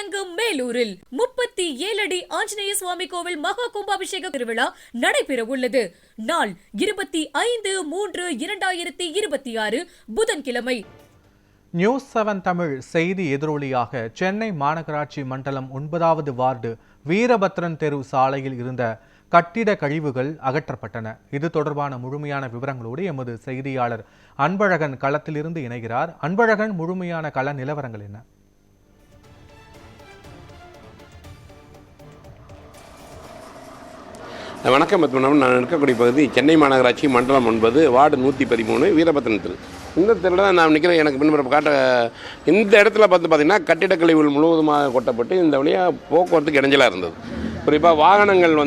அரங்கு மேலூரில் 37 அடி ஆஞ்சநேய சுவாமி கோவில் மகா கும்பாபிஷேக திருவிழா நடைபெற உள்ளது. நாள் 25/3/2026 புதன்கிழமை. நியூஸ் 7 தமிழ் செய்தி எதிரொலியாக சென்னை மாநகராட்சி மண்டலம் 9வது வார்டு வீரபத்ரன் தெரு சாலையில் இருந்த கட்டிட கழிவுகள் அகற்றப்பட்டன. இது தொடர்பான முழுமையான விவரங்களோடு எமது செய்தியாளர் அன்பழகன் களத்திலிருந்து இணைகிறார். அன்பழகன், முழுமையான கள நிலவரங்கள் என்ன? வணக்கம் பத்மநாபன். நான் இருக்கக்கூடிய பகுதி சென்னை மாநகராட்சி மண்டலம் 9 வார்டு 113 வீரபத்ரன் தெரு. இந்த தெருவில் தான் நான் நிற்கிறேன். எனக்கு பின்புறம் காட்ட இந்த இடத்துல பார்த்தீங்கன்னா கட்டிடக் கழிவுகள் முழுவதுமாக கொட்டப்பட்டு இந்த வழியாக போக்குவரத்துக்கு இடைஞ்சலாக இருந்தது. குறிப்பாக வாகனங்கள்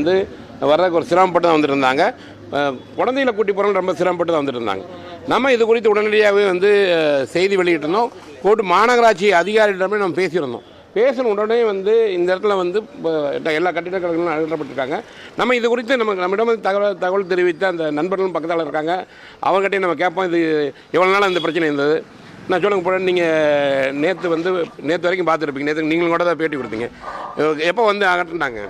வர்றதுக்கு ஒரு சிரமப்பட்டு தான் வந்துட்டு இருந்தாங்க. குழந்தைகளை கூட்டி போகிறவங்க ரொம்ப சிரமப்பட்டு தான் வந்துட்டு இருந்தாங்க. நம்ம இது குறித்து உடனடியாகவே செய்தி வெளியிட்டிருந்தோம். மாநகராட்சி அதிகாரிகளிடமே நம்ம பேசியிருந்தோம். பேசின உடனே இந்த இடத்துல எல்லா கட்டிட கழிவுகளும் அகற்றப்பட்டிருக்காங்க. நம்ம இது குறித்து நம்மிடம் தகவல் தெரிவித்த அந்த நண்பர்களும் பக்கத்தில் இருக்காங்க. அவங்ககிட்டையும் நம்ம கேட்போம், இது எவ்வளோ நாள் அந்த பிரச்சனை இருந்தது. நான் சொல்லுங்க போட, நீங்கள் நேற்று வரைக்கும் பார்த்துருப்பீங்க. நேற்று நீங்களும் கூட தான் பேட்டி கொடுத்தீங்க. எப்போ அகற்றினாங்க?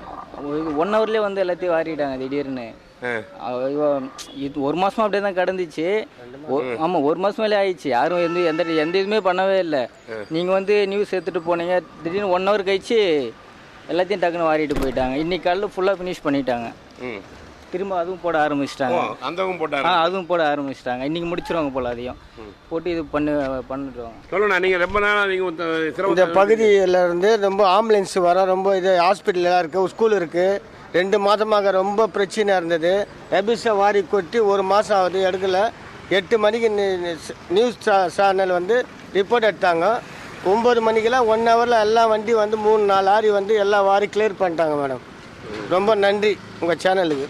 1 ஹவர்லேயே எல்லாத்தையும் வாரிட்டாங்க திடீர்னு. இது 1 மாதமாக அப்படியே தான் கடந்துச்சு. ஆமாம், 1 மாதம் மேலே ஆயிடுச்சு. யாரும் எந்த இதுவுமே பண்ணவே இல்லை. நீங்கள் நியூஸ் எடுத்துகிட்டு போனீங்க, திடீர்னு 1 ஹவர் கழிச்சு எல்லாத்தையும் டக்குன்னு வாரிட்டு போயிட்டாங்க. இன்னைக்கு காலையில் ஃபுல்லாக ஃபினிஷ் பண்ணிட்டாங்க. திரும்ப அதுவும் போட ஆரம்பிச்சிட்டாங்க. அதுவும் போட ஆரம்பிச்சிட்டாங்க. இன்னைக்கு முடிச்சிருவாங்க போல. அதையும் போட்டு இது பண்ணிடுவாங்க. நீங்கள் ரொம்ப நாள் இந்த பகுதியிலேருந்து ரொம்ப ஆம்புலன்ஸ் வர ரொம்ப இது ஹாஸ்பிட்டல்லாம் இருக்குது, ஸ்கூல் இருக்குது. 2 மாதமாக ரொம்ப பிரச்சனையாக இருந்தது. ரபிஸை வாரி கொட்டி 1 மாதம் ஆகுது, எடுக்கலை. 8 மணிக்கு நியூஸ் சேனல் ரிப்போர்ட் எடுத்தாங்க. 9 மணிக்கெல்லாம் 1 ஹவரில் எல்லா வண்டி 3-4 லாரி எல்லாம் வாரி கிளியர் பண்ணிட்டாங்க. மேடம், ரொம்ப நன்றி உங்கள் சேனலுக்கு.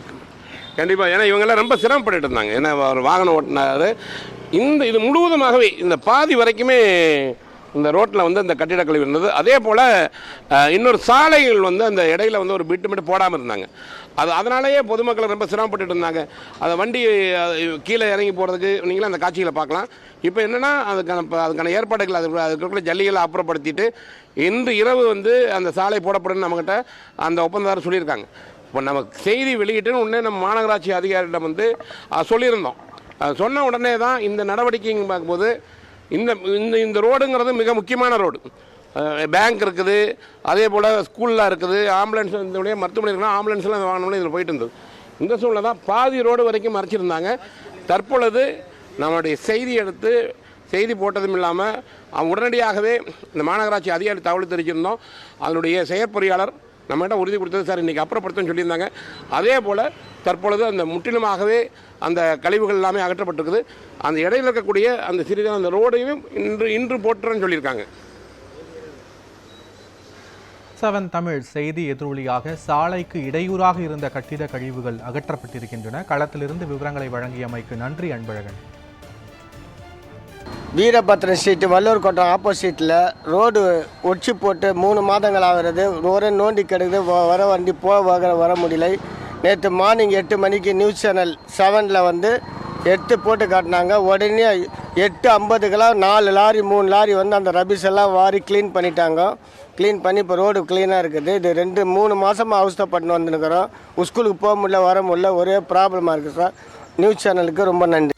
கண்டிப்பாக. ஏன்னா இவங்கெல்லாம் ரொம்ப சிரமப்பட்டு இருந்தாங்க. ஏன்னா ஒரு வாகனம் ஓட்டினார். இது முழுவதுமாகவே இந்த பாதி வரைக்குமே இந்த ரோட்டில் இந்த கட்டிட கழிவு இருந்தது. அதே போல் இன்னொரு சாலைகள் அந்த இடையில ஒரு பிட்டு போடாமல் இருந்தாங்க. அதனாலேயே பொதுமக்கள் ரொம்ப சிரமப்பட்டு இருந்தாங்க. அந்த வண்டி கீழே இறங்கி போகிறதுக்கு நீங்களும் அந்த காட்சிகளை பார்க்கலாம். இப்போ என்னென்னா அதுக்கான ஏற்பாடுகள் அதுக்குள்ள ஜல்லிகளை அப்புறப்படுத்திட்டு இன்று இரவு அந்த சாலை போடப்படுன்னு நம்மகிட்ட அந்த ஒப்பந்ததாரர் சொல்லியிருக்காங்க. இப்போ நமக்கு செய்தி வெளியிட்டுன்னு உடனே நம்ம மாநகராட்சி அதிகாரியிடம் சொல்லியிருந்தோம். சொன்ன உடனே தான் இந்த நடவடிக்கைங்க பார்க்கும்போது இந்த ரோடுங்கிறது மிக முக்கியமான ரோடு. பேங்க் இருக்குது, அதே போல் ஸ்கூல்லாம் இருக்குது, ஆம்புலன்ஸ் மருத்துவமனை இருக்குன்னா ஆம்புலன்ஸ்லாம் வாங்கணும்னு இதில் போயிட்டு இருந்தது. இந்த சூழ்நிலை தான் பாதி ரோடு வரைக்கும் மறைச்சிருந்தாங்க. தற்பொழுது நம்மளுடைய செய்தி எடுத்து செய்தி போட்டதும் இல்லாமல் உடனடியாகவே இந்த மாநகராட்சி அதிகாரி தகவல் தெரிவிச்சிருந்தோம். அதனுடைய செயற்பொறியாளர் நம்மகிட்ட உறுதி கொடுத்தது, சார் இன்றைக்கி அப்புறப்படுத்தன்னு சொல்லியிருந்தாங்க. அதே போல் தற்பொழுது அந்த முற்றிலுமாகவே அந்த கழிவுகள் எல்லாமே அகற்றப்பட்டிருக்குது. அந்த இடையில் இருக்கக்கூடிய அந்த சிறிதான அந்த ரோடையும் இன்று போட்டுறேன்னு சொல்லியிருக்காங்க. 7 தமிழ் செய்தி எதிரொலியாக சாலைக்கு இடையூறாக இருந்த கட்டிட கழிவுகள் அகற்றப்பட்டிருக்கின்றன. களத்திலிருந்து விவரங்களை வழங்கியமைக்கு நன்றி அன்பழகன். வீரபத்ரன் ஸ்ட்ரீட் வல்லூர் கோட்டம் ஆப்போசிட்டில் ரோடு ஒடிச்சு போட்டு 3 மாதங்கள் ஆகிறது. ஒரே நோண்டி கிடக்குது. வர வண்டி வர முடியலை. நேற்று மார்னிங் 8 மணிக்கு நியூஸ் சேனல் 7ல் எடுத்து போட்டு காட்டினாங்க. உடனே 8:50க்கெல்லாம் 4 லாரி 3 லாரி அந்த ரபிஸ் எல்லாம் வாரி க்ளீன் பண்ணிட்டாங்க. க்ளீன் பண்ணி இப்போ ரோடு க்ளீனாக இருக்குது. இது 2-3 மாதமாக அவஸ்தைப்பட்டு வந்துருக்கிறோம். ஸ்கூலுக்கு போக முடியல, வர முடியல, ஒரே ப்ராப்ளமாக இருக்குது சார். நியூஸ் சேனலுக்கு ரொம்ப நன்றி.